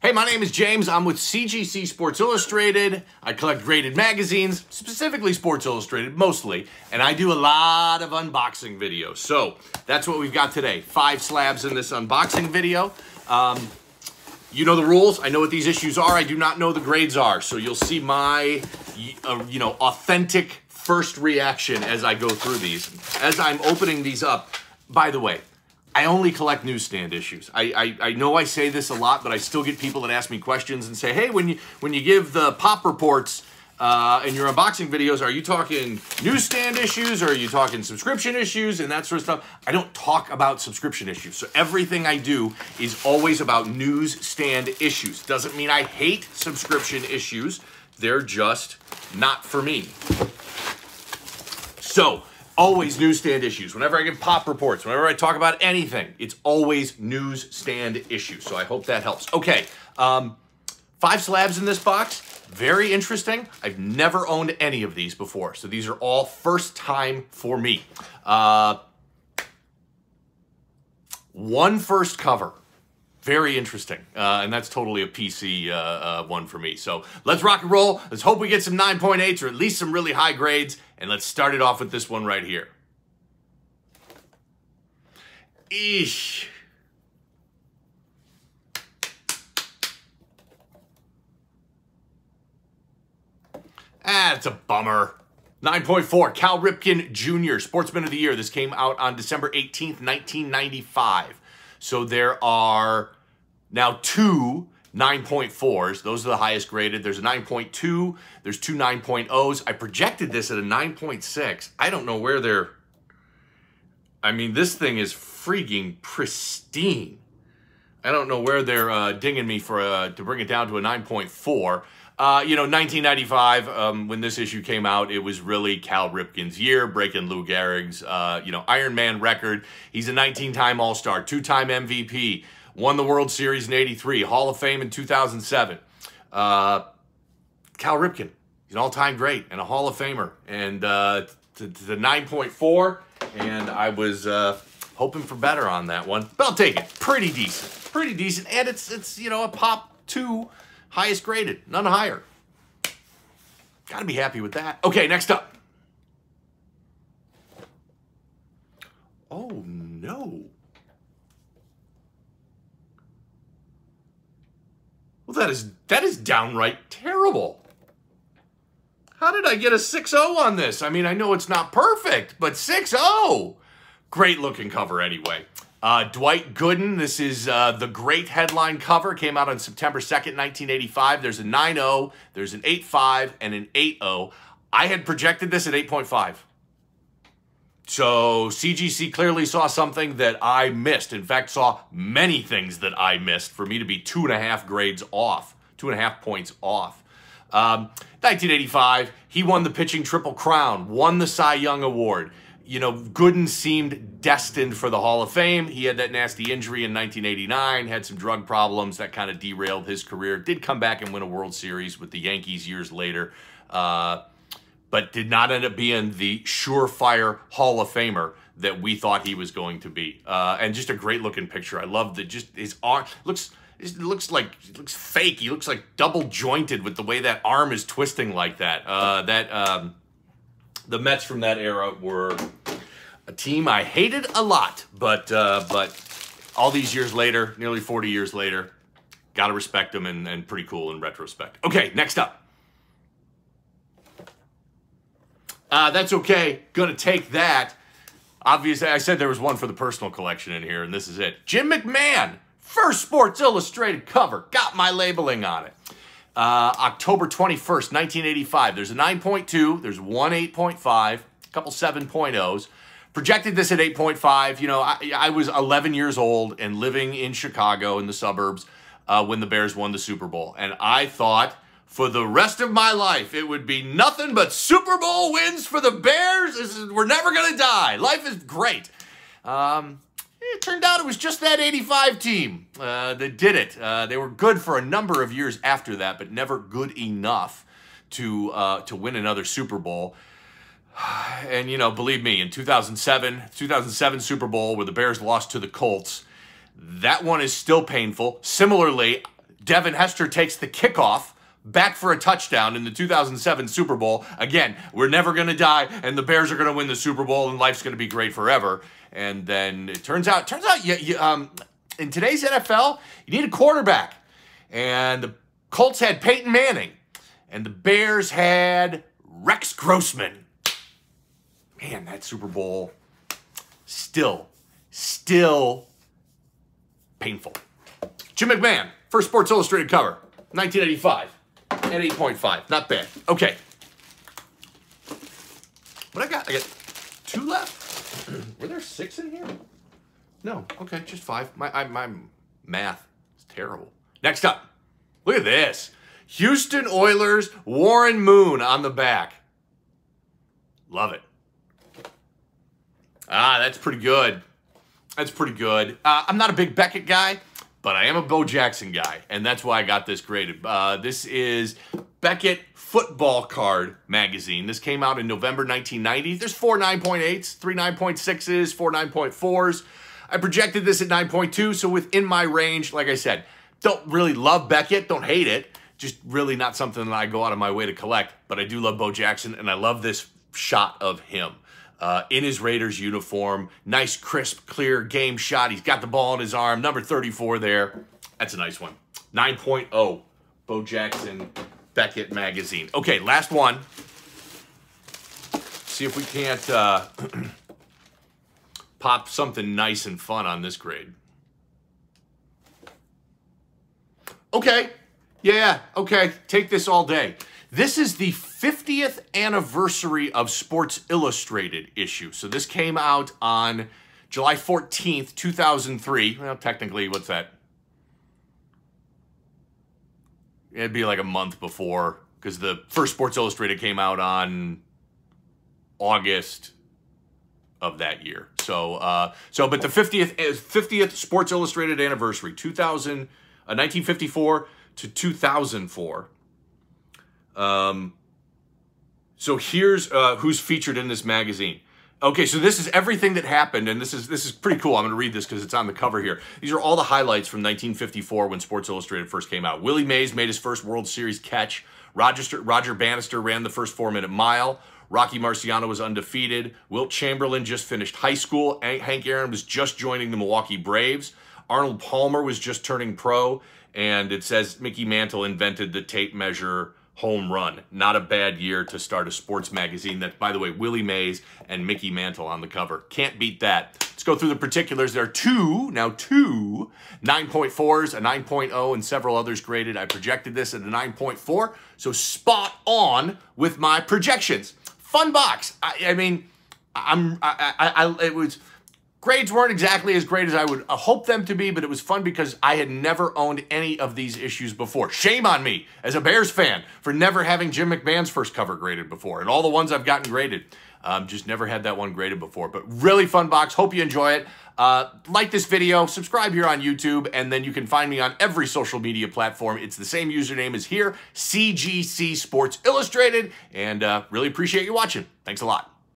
Hey, my name is James. I'm with CGC Sports Illustrated. I collect graded magazines, specifically Sports Illustrated, mostly, and I do a lot of unboxing videos. So that's what we've got today. 5 slabs in this unboxing video. You know the rules. I know what these issues are. I do not know the grades are. So you'll see my, authentic first reaction as I go through these. As I'm opening these up, by the way, I only collect newsstand issues. I know I say this a lot, but I still get people that ask me questions and say, hey, when you give the pop reports in your unboxing videos, are you talking newsstand issues or are you talking subscription issues and that sort of stuff? I don't talk about subscription issues. So everything I do is always about newsstand issues. Doesn't mean I hate subscription issues. They're just not for me. So, always newsstand issues. Whenever I get pop reports, whenever I talk about anything, it's always newsstand issues. So I hope that helps. Okay, 5 slabs in this box. Very interesting. I've never owned any of these before. So these are all first time for me. One first cover. Very interesting. And that's totally a PC one for me. So let's rock and roll. Let's hope we get some 9.8s or at least some really high grades. And let's start it off with this one right here. Eesh. It's a bummer. 9.4, Cal Ripken Jr., Sportsman of the Year. This came out on December 18th, 1995. So there are now 2 9.4s. Those are the highest graded. There's a 9.2. There's 2 9.0s. I projected this at a 9.6. I don't know where they're... I mean, this thing is freaking pristine. I don't know where they're dinging me for to bring it down to a 9.4. 1995, when this issue came out, it was really Cal Ripken's year, breaking Lou Gehrig's, Ironman record. He's a 19-time All-Star, 2-time MVP, won the World Series in '83, Hall of Fame in 2007. Cal Ripken, he's an all-time great and a Hall of Famer. And to the 9.4, and I was hoping for better on that one. But I'll take it. Pretty decent. Pretty decent. And it's a pop 2. Highest graded, none higher. Gotta be happy with that. Okay, next up. Oh, no. Well, that is downright terrible. How did I get a 6.0 on this? I mean, I know it's not perfect, but 6.0. Great looking cover anyway. Dwight Gooden, this is the great headline cover, came out on September 2nd, 1985. There's a 9.0, there's an 8.5, and an 8.0. I had projected this at 8.5. So CGC clearly saw something that I missed. In fact, saw many things that I missed for me to be 2.5 grades off, 2.5 points off. 1985, he won the pitching Triple Crown, won the Cy Young Award. Gooden seemed destined for the Hall of Fame. He had that nasty injury in 1989, had some drug problems that kind of derailed his career. Did come back and win a World Series with the Yankees years later, but did not end up being the surefire Hall of Famer that we thought he was going to be. And just a great looking picture. I love that. Just his arm looks fake. He looks like double jointed with the way that arm is twisting like that. The Mets from that era were a team I hated a lot, but all these years later, nearly 40 years later, gotta respect them and pretty cool in retrospect. Okay, next up. That's okay. Gonna take that. Obviously, I said there was one for the personal collection in here, and this is it. Jim McMahon, first Sports Illustrated cover. Got my labeling on it. October 21st, 1985. There's a 9.2, there's one 8.5, a couple 7.0s. Projected this at 8.5. I was 11 years old and living in Chicago in the suburbs when the Bears won the Super Bowl. And I thought for the rest of my life, it would be nothing but Super Bowl wins for the Bears. We're never going to die. Life is great. It turned out it was just that 85 team that did it. They were good for a number of years after that, but never good enough to win another Super Bowl. And, believe me, in 2007 Super Bowl where the Bears lost to the Colts, that one is still painful. Similarly, Devin Hester takes the kickoff back for a touchdown in the 2007 Super Bowl. Again, we're never going to die, and the Bears are going to win the Super Bowl, and life's going to be great forever. And then it turns out, in today's NFL, you need a quarterback. And the Colts had Peyton Manning, and the Bears had Rex Grossman. Man, that Super Bowl, still painful. Jim McMahon, first Sports Illustrated cover, 1985. At 8.5. Not bad. Okay. What I got? I got 2 left. Were there 6 in here? No. Okay, just 5. My math is terrible. Next up. Look at this. Houston Oilers, Warren Moon on the back. Love it. Ah, that's pretty good. That's pretty good. I'm not a big Beckett guy, but I am a Bo Jackson guy, and that's why I got this graded. This is Beckett Football Card Magazine. This came out in November 1990. There's 4 9.8s, 3 9.6s, 4 9.4s. I projected this at 9.2, so within my range. Like I said, don't really love Beckett, don't hate it. Just really not something that I go out of my way to collect, but I do love Bo Jackson, and I love this shot of him. In his Raiders uniform. Nice, crisp, clear game shot. He's got the ball in his arm. Number 34 there. That's a nice one. 9.0. Bo Jackson Beckett Magazine. Okay, last one. See if we can't pop something nice and fun on this grade. Okay. Yeah, okay. Take this all day. This is the 50th anniversary of Sports Illustrated issue. So this came out on July 14th, 2003. Well, technically, what's that? It'd be like a month before, because the first Sports Illustrated came out on August of that year. But the 50th Sports Illustrated anniversary, 1954 to 2004. So here's who's featured in this magazine. Okay, so this is everything that happened, and this is pretty cool. I'm going to read this because it's on the cover here. These are all the highlights from 1954 when Sports Illustrated first came out. Willie Mays made his first World Series catch. Roger Bannister ran the first 4-minute mile. Rocky Marciano was undefeated. Wilt Chamberlain just finished high school. Hank Aaron was just joining the Milwaukee Braves. Arnold Palmer was just turning pro. And it says Mickey Mantle invented the tape measure home run. Not a bad year to start a sports magazine. That, by the way, Willie Mays and Mickey Mantle on the cover. Can't beat that. Let's go through the particulars. There are two 9.4s, a 9.0, and several others graded. I projected this at a 9.4, so spot on with my projections. Fun box. It was... Grades weren't exactly as great as I would hope them to be, but it was fun because I had never owned any of these issues before. Shame on me as a Bears fan for never having Jim McMahon's first cover graded before. And all the ones I've gotten graded, just never had that one graded before. But really fun box. Hope you enjoy it. Like this video, subscribe here on YouTube, and then you can find me on every social media platform. It's the same username as here, CGC Sports Illustrated. And really appreciate you watching. Thanks a lot.